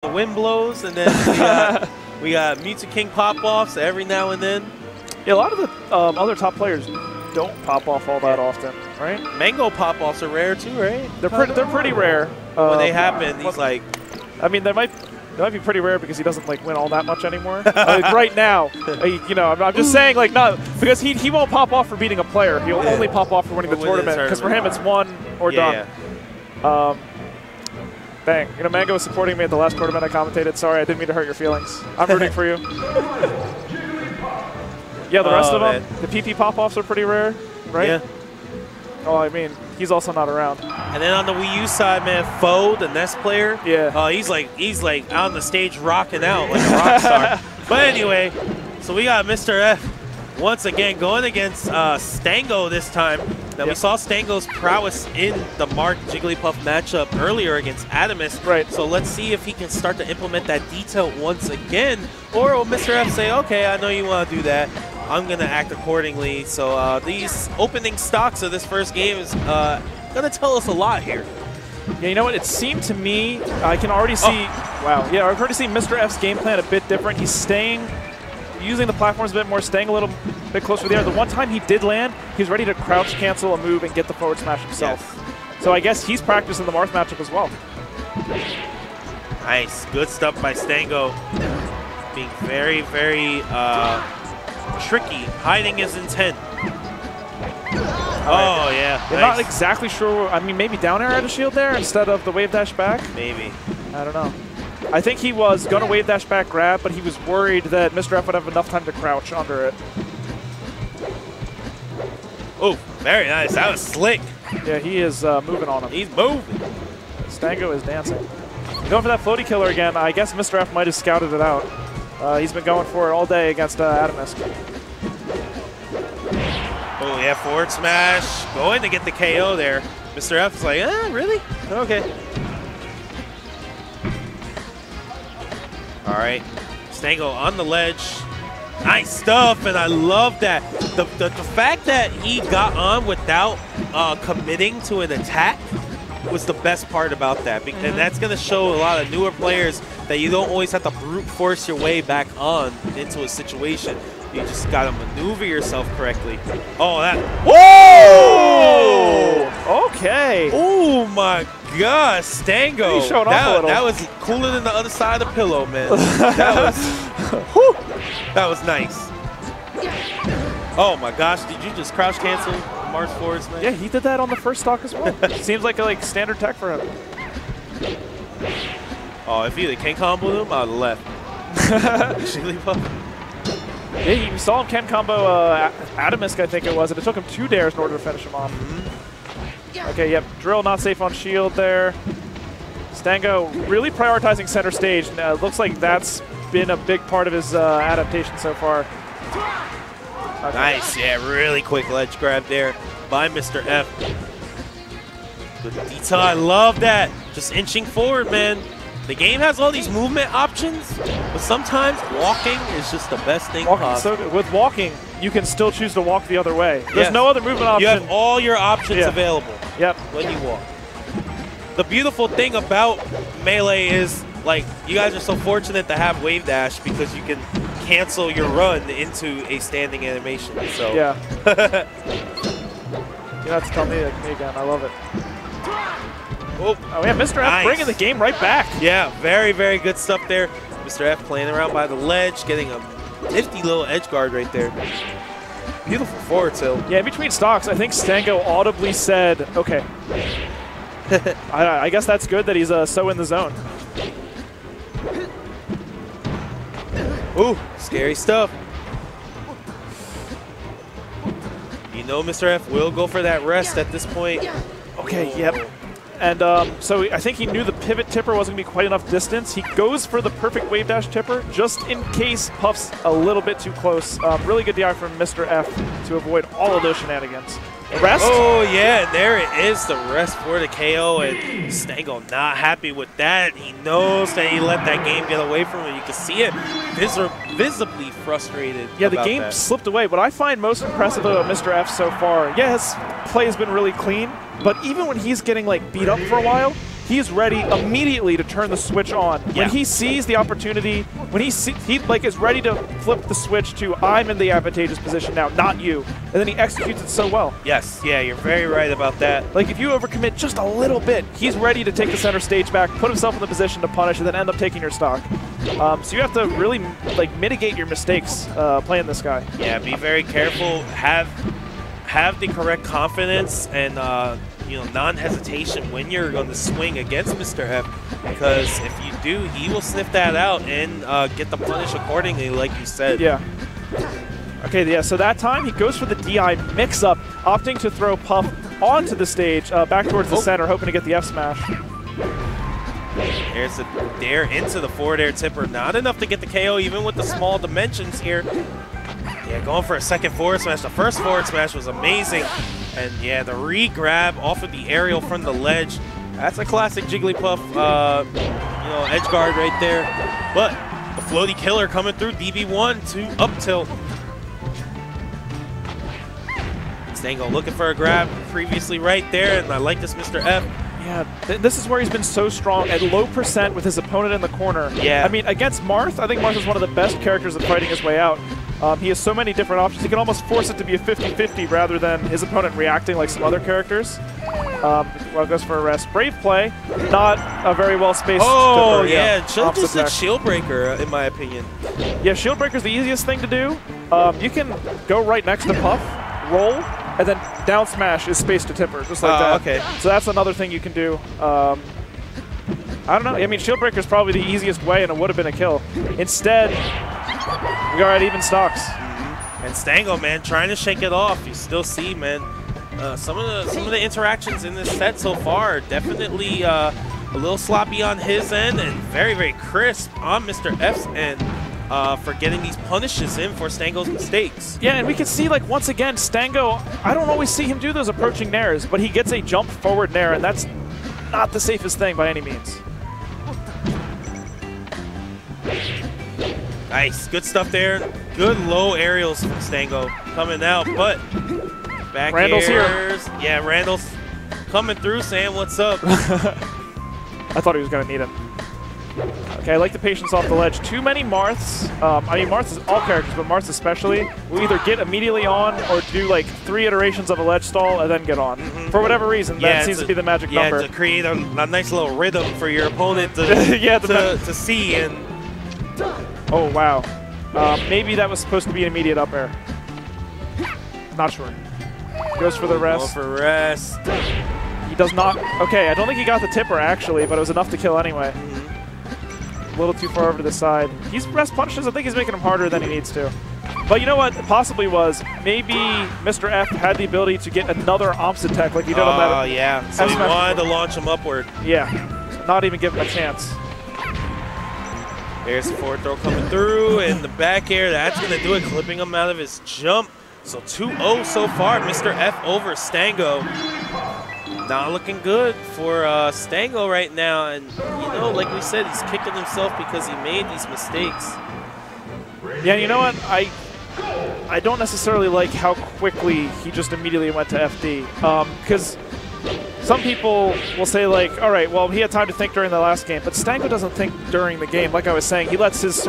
the wind blows, and then we got Mewtwo King pop-offs every now and then. Yeah, a lot of the other top players don't pop off all that often, right? Mango pop-offs are rare too, right? They're pretty rare. When they happen, he's like... I mean, they might be pretty rare because he doesn't like win all that much anymore. Like right now, you know, I'm just saying, like, not because he won't pop off for beating a player. He'll only pop off for winning the tournament because for him it's won or done. Yeah. Dang, you know, Mango was supporting me at the last tournament I commentated. Sorry, I didn't mean to hurt your feelings. I'm rooting for you. Yeah, the rest of them, the PP pop-offs are pretty rare, right? Yeah. Oh, I mean, he's also not around. And then on the Wii U side, man, Foe, the NES player, he's like out on the stage rocking out like a rock star. But anyway, so we got Mr. F once again going against Stango this time. Now we saw Stango's prowess in the Marth Jigglypuff matchup earlier against Adamus. Right. So let's see if he can start to implement that detail once again, or will Mr. F say, okay, I know you want to do that, I'm going to act accordingly. So these opening stocks of this first game is going to tell us a lot here. Yeah, you know what? It seemed to me, I can already see, wow. Yeah, I've already seen Mr. F's game plan a bit different. He's staying, using the platforms a bit more, staying a little bit closer to the air. The one time he did land, he was ready to crouch cancel a move and get the forward smash himself. Yes. So I guess he's practicing the Marth matchup as well. Nice. Good stuff by Stango. Being very, very tricky, hiding his intent. Oh, yeah. I'm not exactly sure. I mean, maybe down air at a shield there instead of the wave dash back? Maybe. I don't know. I think he was going to wave dash back grab, but he was worried that Mr. F would have enough time to crouch under it. Oh, very nice. That was slick. Yeah, he is moving on him. He's moving. Stango is dancing. Going for that floaty killer again. I guess Mr. F might have scouted it out. He's been going for it all day against Adamus. Oh, yeah, forward smash. Going to get the KO there. Mr. F is like, really? Okay. All right. Stango on the ledge. Nice stuff, and I love that. The fact that he got on without committing to an attack was the best part about that. And that's going to show a lot of newer players that you don't always have to brute force your way back on into a situation. You just got to maneuver yourself correctly. Oh, that. Whoa! Okay. Oh, my gosh. Stango. He showed off a little. That was cooler than the other side of the pillow, man. That was nice. Oh, my gosh. Did you just crouch cancel Marth forward smash? Yeah, he did that on the first stock as well. Seems like standard tech for him. Oh, if he Ken comboed him, I would have left. Jigglypuff. Yeah, you saw him Ken combo Adamus, I think it was, and it took him 2 dares in order to finish him off. Okay, yep, drill not safe on shield there. Stango really prioritizing center stage. Looks like that's been a big part of his adaptation so far. Okay. Nice, yeah, really quick ledge grab there by Mr. F. Good detail, I love that. Just inching forward, man. The game has all these movement options, but sometimes walking is just the best thing possible. So with walking, you can still choose to walk the other way. There's no other movement option. You have all your options available when you walk. The beautiful thing about Melee is, like, you guys are so fortunate to have Wave Dash because you can cancel your run into a standing animation. So yeah. You have to tell me again. I love it. Oh yeah, Mr. F bringing the game right back. Yeah, very, very good stuff there. Mr. F playing around by the ledge, getting a nifty little edge guard right there. Beautiful forward tilt. Yeah, in between stocks, I think Stango audibly said, okay. I guess that's good that he's so in the zone. Ooh, scary stuff. You know Mr. F will go for that rest at this point. Okay, yep. And so I think he knew the pivot tipper wasn't going to be quite enough distance. He goes for the perfect wave dash tipper just in case Puff's a little bit too close. Really good DI from Mr. F to avoid all of those shenanigans. Rest? Oh, yeah, and there it is, the rest for the KO, and Stango not happy with that. He knows that he let that game get away from him. You can see it visibly frustrated. Yeah, the game slipped away. What I find most impressive about Mr. F so far, yeah, his play has been really clean, but even when he's getting like beat up for a while, he's ready immediately to turn the switch on. Yeah. When he sees the opportunity, when he like is ready to flip the switch to I'm in the advantageous position now, not you. And then he executes it so well. Yes, yeah, you're very right about that. Like if you overcommit just a little bit, he's ready to take the center stage back, put himself in the position to punish, and then end up taking your stock. So you have to really like mitigate your mistakes playing this guy. Yeah, be very careful. Have the correct confidence and you know, non-hesitation when you're going to swing against Mr. F, because if you do, he will sniff that out and get the punish accordingly, like you said. Yeah. Okay, yeah, so that time he goes for the DI mix-up, opting to throw Puff onto the stage, back towards the center, hoping to get the F smash. There's a dare into the forward air tipper. Not enough to get the KO, even with the small dimensions here. Yeah, going for a second forward smash. The first forward smash was amazing. And yeah, the re-grab off of the aerial from the ledge. That's a classic Jigglypuff, you know, edge guard right there. But the floaty killer coming through, DB1 to up tilt. Stango looking for a grab previously right there, and I like this Mr. F. Yeah, this is where he's been so strong at low percent with his opponent in the corner. Yeah. I mean, against Marth, I think Marth is one of the best characters at fighting his way out. He has so many different options. He can almost force it to be a 50-50 rather than his opponent reacting like some other characters. Well, goes for a rest. Brave play, not a very well spaced. Oh, yeah. Should just a shield breaker, in my opinion. Yeah, shield breaker is the easiest thing to do. You can go right next to Puff, roll, and then down smash is space to tipper, just like that. Okay. So that's another thing you can do. I don't know. I mean, shield breaker is probably the easiest way, and it would have been a kill. Instead, we are at even stocks. And Stango, man, trying to shake it off. You still see, man, some of the interactions in this set so far are definitely a little sloppy on his end and very, very crisp on Mr. F's end for getting these punishes in for Stango's mistakes. Yeah, and we can see, like, once again, Stango, I don't always see him do those approaching nairs, but he gets a jump forward nair, and that's not the safest thing by any means. Nice, good stuff there. Good low aerials from Stango coming out, but back Randall's airs. Here. Yeah, Randall's coming through saying what's up. I thought he was going to need him. Okay, I like the patience off the ledge. Too many Marths. I mean, Marths is all characters, but Marths especially will either get immediately on or do like 3 iterations of a ledge stall and then get on. For whatever reason, that seems to be the magic number. Yeah, to create a nice little rhythm for your opponent to, to see. And oh, wow. Maybe that was supposed to be an immediate up air. Not sure. Goes for the rest. Going for rest. He does not. Okay, I don't think he got the tipper, actually, but it was enough to kill anyway. A little too far over to the side. He's rest punishes. I think he's making him harder than he needs to. But you know what? It possibly was maybe Mr. F had the ability to get another opposite tech like he did on that. Oh, yeah. So he wanted to launch him upward. Yeah. Not even give him a chance. There's the forward throw coming through, and the back air, that's going to do it, clipping him out of his jump. So 2-0 so far, Mr. F over Stango. Not looking good for Stango right now, and you know, like we said, he's kicking himself because he made these mistakes. Yeah, you know what? I don't necessarily like how quickly he just immediately went to FD, because some people will say, like, all right, well, he had time to think during the last game, but Stango doesn't think during the game. Like I was saying, he lets his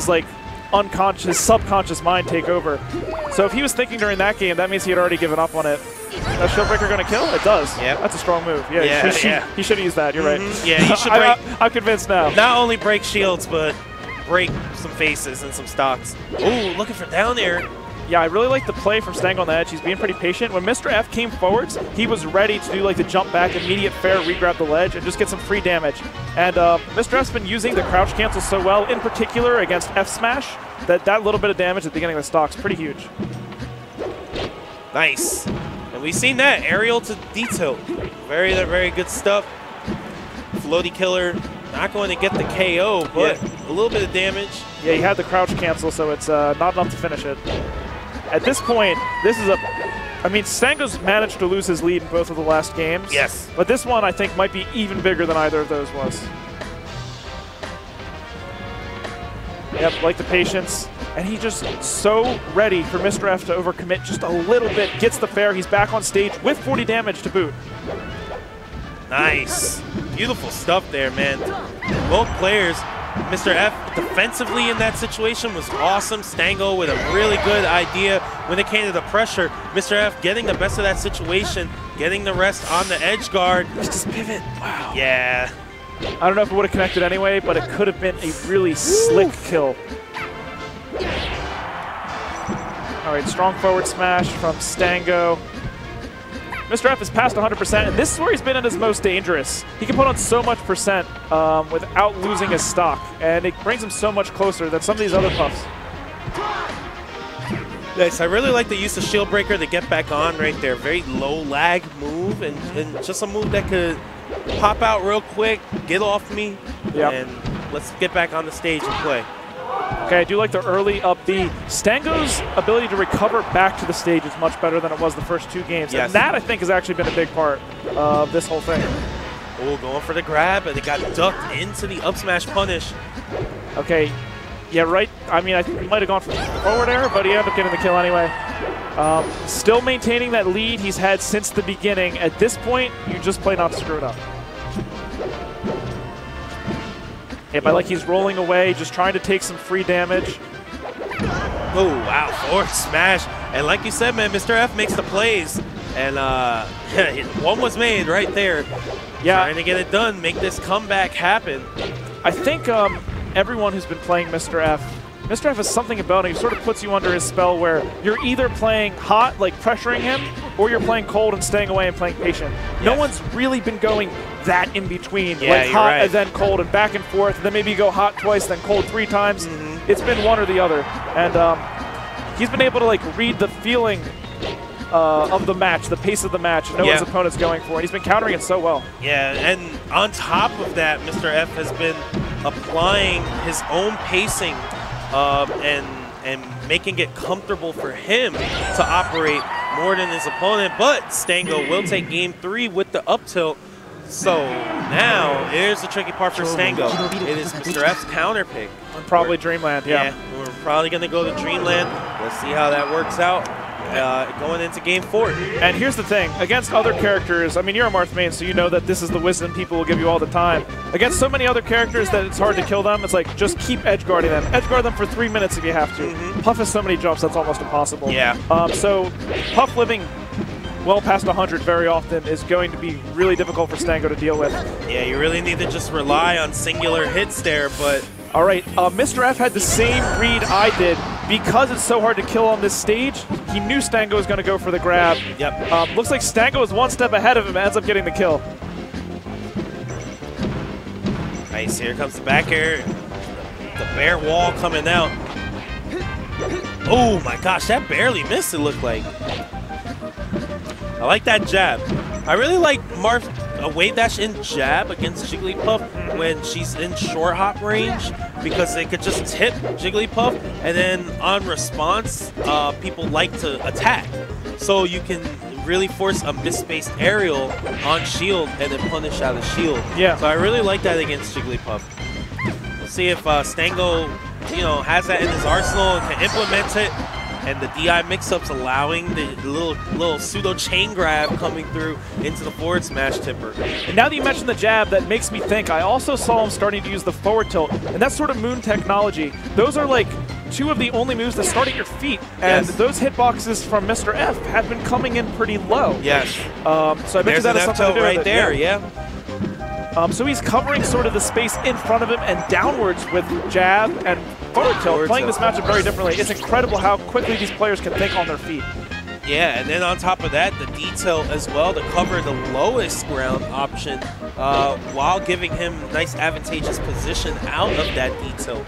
like unconscious, subconscious mind take over. So if he was thinking during that game, that means he had already given up on it. That shield breaker going to kill? It does. Yep. That's a strong move. Yeah, he should have used that. You're right. Yeah, he should break. I'm convinced now. Not only break shields, but break some faces and some stocks. Ooh, looking for down air. Yeah, I really like the play from Stango on the edge. He's being pretty patient. When Mr. F came forwards, he was ready to do like the jump back, immediate fair, re-grab the ledge, and just get some free damage. And Mr. F's been using the crouch cancel so well, in particular against F smash, that little bit of damage at the beginning of the stock's pretty huge. Nice. And we've seen that, aerial to D-tilt. Very, very good stuff. Floaty killer, not going to get the KO, but a little bit of damage. Yeah, he had the crouch cancel, so it's not enough to finish it. At this point, this is I mean, Stango's managed to lose his lead in both of the last games. Yes. But this one, I think, might be even bigger than either of those was. Yep, like the patience. And he's just so ready for Mr. F to overcommit just a little bit. Gets the fair. He's back on stage with 40 damage to boot. Nice. Beautiful stuff there, man. Both players, Mr. F defensively in that situation was awesome. Stango with a really good idea when it came to the pressure. Mr. F getting the best of that situation, getting the rest on the edge guard. Just pivot. Wow. Yeah. I don't know if it would have connected anyway, but it could have been a really slick kill. All right, strong forward smash from Stango. Mr. F is past 100%, and this is where he's been at his most dangerous. He can put on so much percent without losing his stock, and it brings him so much closer than some of these other puffs. Nice. I really like the use of Shield Breaker to get back on right there. Very low lag move, and just a move that could pop out real quick, get off me, and let's get back on the stage and play. Okay, I do like the early up B. Stango's ability to recover back to the stage is much better than it was the first 2 games. Yes. And that, I think, has actually been a big part of this whole thing. Oh, going for the grab, and it got ducked into the up smash punish. Okay, yeah, right. I mean, he might have gone for forward air, but he ended up getting the kill anyway. Still maintaining that lead he's had since the beginning. At this point, you just play not to screw it up. Yeah, but like he's rolling away, just trying to take some free damage. Oh, wow, forward smash. And like you said, man, Mr. F makes the plays. And one was made right there. Yeah. Trying to get it done, make this comeback happen. I think everyone who's been playing Mr. F has something about him. He sort of puts you under his spell where you're either playing hot, like pressuring him, or you're playing cold and staying away and playing patient. Yes. No one's really been going that in between, like hot and then cold and back and forth, and then maybe you go hot twice, then cold 3 times. It's been one or the other. And he's been able to like read the feeling of the match, the pace of the match, know his opponent's going for, and he's been countering it so well. Yeah, and on top of that, Mr. F has been applying his own pacing and making it comfortable for him to operate more than his opponent. But Stango will take game 3 with the up tilt. So now here's the tricky part for Stango. It is Mr. F's counter pick. Probably Dreamland, yeah. We're probably going to go to Dreamland. Let's see how that works out. Going into game 4. And here's the thing, against other characters, I mean, you're a Marth main, so you know that this is the wisdom people will give you all the time. Against so many other characters that it's hard to kill them, it's like, just keep edgeguarding them. Edgeguard them for 3 minutes if you have to. Puff has so many jumps, that's almost impossible. Yeah. So Puff living well past 100 very often is going to be really difficult for Stango to deal with. Yeah, you really need to just rely on singular hits there, but... All right, Mr. F had the same read I did. Because it's so hard to kill on this stage, he knew Stango was going to go for the grab. Yep. Looks like Stango is 1 step ahead of him and ends up getting the kill. Nice, here comes the back air. The bear wall coming out. Oh my gosh, that barely missed, it looked like. I like that jab. I really like Marth a wave dash in jab against Jigglypuff when she's in short hop range, because they could just tip Jigglypuff, and then on response, people like to attack. So you can really force a misspaced aerial on shield and then punish out of shield. Yeah. So I really like that against Jigglypuff. We'll see if Stango, has that in his arsenal and can implement it. And the DI mix-ups allowing the little pseudo chain grab coming through into the forward smash tipper. And now that you mentioned the jab, that makes me think, I also saw him starting to use the forward tilt, and that's sort of moon technology. Those are like 2 of the only moves that start at your feet, and those hitboxes from Mr. F have been coming in pretty low. Yes. So I bet that has something to do with it. There, so he's covering sort of the space in front of him and downwards with jab and forward tilt, playing this matchup very differently. It's incredible how quickly these players can think on their feet. Yeah, and then on top of that, the detail as well to cover the lowest ground option while giving him nice advantageous position out of that detail.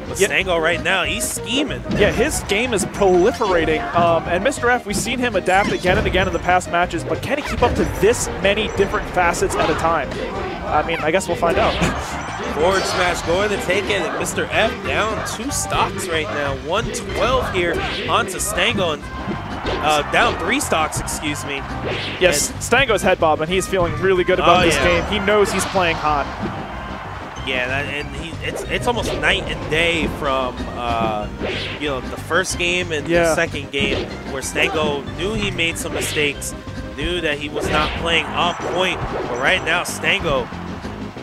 But Stango right now, he's scheming. Yeah, his game is proliferating. And Mr. F, we've seen him adapt again and again in the past matches, but can he keep up to this many different facets at a time? I mean, I guess we'll find out. Forward smash going to take it, and Mr. F down 2 stocks right now. 112 here onto Stango, and down 3 stocks, excuse me. Yes, Stango's head bob, and he's feeling really good about this game. He knows he's playing hot. Yeah, it's almost night and day from the first game and the second game, where Stango knew he made some mistakes, knew that he was not playing on point, but right now Stango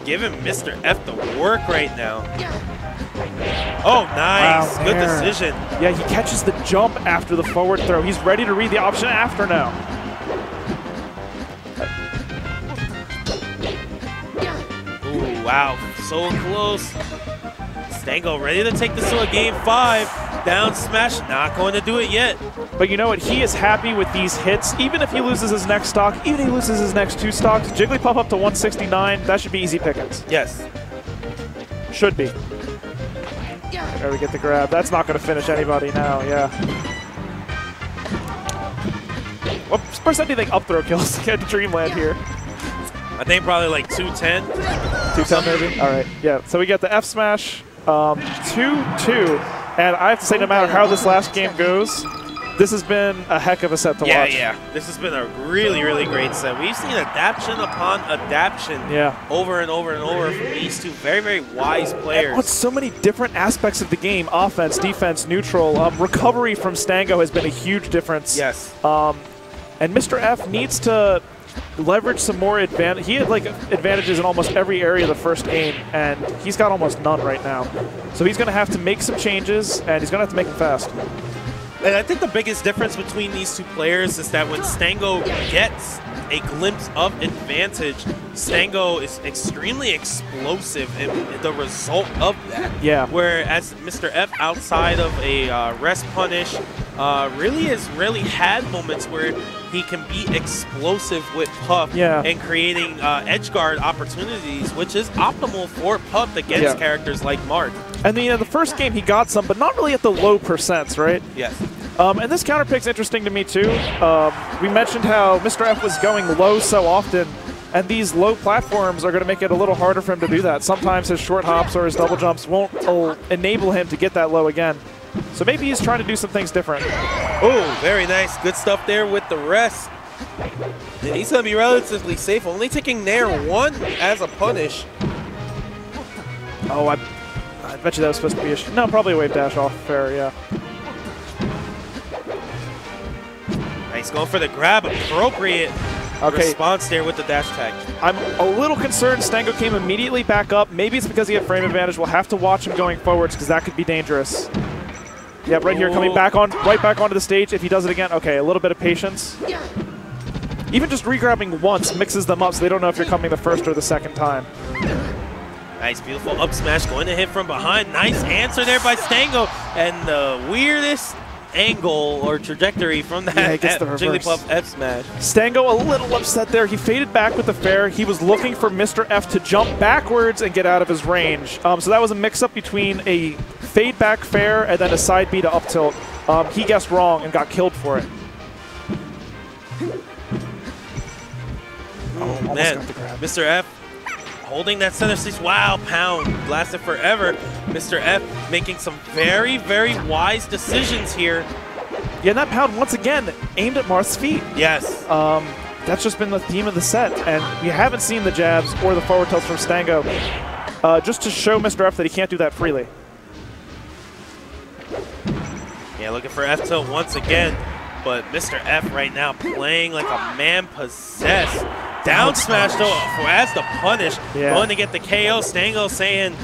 giving Mr. F the work right now. Oh, nice. Wow, good decision. Yeah, he catches the jump after the forward throw. He's ready to read the option after now. Ooh, wow. So close. Stango ready to take this to a game 5. Down smash. Not going to do it yet. But you know what? He is happy with these hits. Even if he loses his next stock, even if he loses his next 2 stocks, Jigglypuff up to 169, that should be easy pickings. Yes. Should be. There we get the grab. That's not going to finish anybody now, yeah. What percent do you think up throw kills at Dreamland here? I think probably like 210. 210 maybe? All right, yeah. So we get the F smash, 2-2. And I have to say, no matter how this last game goes, this has been a heck of a set to watch. Yeah. This has been a really, really great set. We've seen adaptation upon adaptation over and over and over from these two very, very wise players. And so many different aspects of the game, offense, defense, neutral. Recovery from Stango has been a huge difference. Yes. And Mr. F needs to leverage some more advantage. He had like advantages in almost every area of the first game, and he's got almost none right now. So he's going to have to make some changes, and he's going to have to make them fast. And I think the biggest difference between these two players is that when Stango gets a glimpse of advantage, Stango is extremely explosive in the result of that. Yeah. Whereas Mr. F, outside of a rest punish, really has had moments where he can be explosive with Puff and creating edge guard opportunities, which is optimal for Puff against characters like Marth. And the first game he got some, but not really at the low percents, right? Yes. And this counter pick's interesting to me too. We mentioned how Mr. F was going low so often, and these low platforms are going to make it a little harder for him to do that. Sometimes his short hops or his double jumps won't enable him to get that low again. So maybe he's trying to do some things different. Oh, very nice. Good stuff there with the rest. And he's going to be relatively safe, only taking Nair 1 as a punish. Oh, I bet you that was supposed to be a... No, probably a wave dash off. Fair, yeah. Nice, going for the grab. Appropriate response there with the dash tag. I'm a little concerned Stango came immediately back up. Maybe it's because he had frame advantage. We'll have to watch him going forwards because that could be dangerous. Yeah, right here, coming back on, right back onto the stage. If he does it again, okay, a little bit of patience. Even just re-grabbing once mixes them up so they don't know if you're coming the first or the second time. Nice, beautiful up smash, going to hit from behind. Nice answer there by Stango. And the weirdest angle or trajectory from that Jigglypuff F smash. Stango a little upset there. He faded back with the fair. He was looking for Mr. F to jump backwards and get out of his range. So that was a mix-up between a fade back fair and then a side B to up tilt. He guessed wrong and got killed for it. Oh, man. Mr. F holding that center stage. Wow, pound lasted forever. Mr. F making some very, very wise decisions here. Yeah, and that pound once again aimed at Marth's feet. Yes. That's just been the theme of the set, and we haven't seen the jabs or the forward tilts from Stango, just to show Mr. F that he can't do that freely. Yeah, looking for F tilt once again, but Mr. F right now playing like a man possessed. Down smash though as the punish, going to get the KO. Stango saying,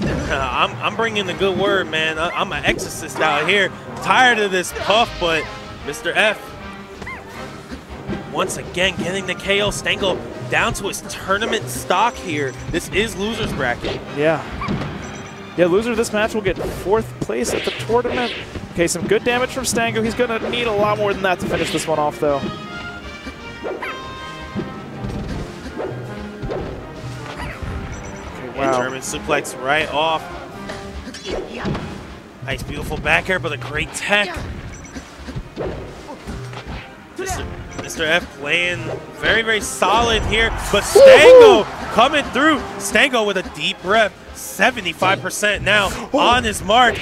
I'm bringing the good word, man. I'm an exorcist out here. Tired of this Puff, but Mr. F once again getting the KO. Stango down to his tournament stock here. This is loser's bracket. Yeah, loser of this match will get 4th place at the tournament. Okay, some good damage from Stango. He's going to need a lot more than that to finish this one off, though. Wow. German suplex right off. Nice, beautiful back air, but a great tech. Mr. F playing very, very solid here, but Stango coming through. Stango with a deep breath. 75% now on his mark.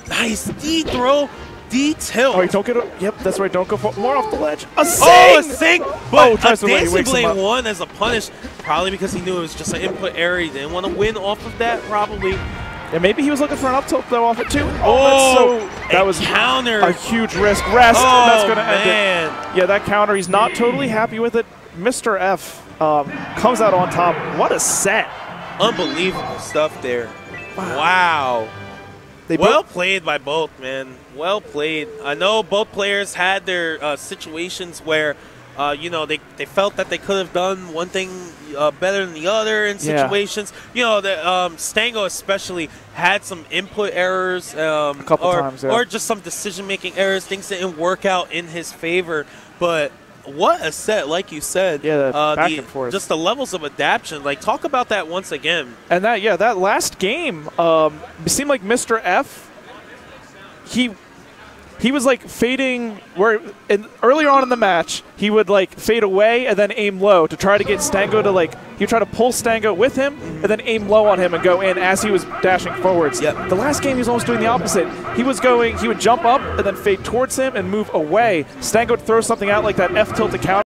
Nice D throw, D tilt. Oh, don't get it. Yep, that's right. Don't go more off the ledge. A sing! Oh, a sing! But a Dancing Blade won as a punish, probably because he knew it was just an input error. He didn't want to win off of that, probably. Yeah, maybe he was looking for an up tilt though off it too. That was counter. A huge risk. Rest, and that's going to end it. Yeah, that counter. He's not totally happy with it. Mr. F comes out on top. What a set. Unbelievable stuff there. Wow. Well played by both, man. Well played. I know both players had their situations where, you know, they felt that they could have done one thing better than the other in situations. You know, the Stango especially had some input errors, a couple times, or just some decision-making errors. Things didn't work out in his favor, but what a set, like you said. Yeah, back and forth. Just the levels of adaptation. Like, talk about that once again. And that, yeah, that last game, it seemed like Mr. F, he was like fading where earlier on in the match he would like fade away and then aim low to try to get Stango to like he would try to pull Stango with him and then aim low on him and go in as he was dashing forwards. Yep. The last game he was almost doing the opposite. He would jump up and then fade towards him and move away. Stango would throw something out like that F tilt to counter.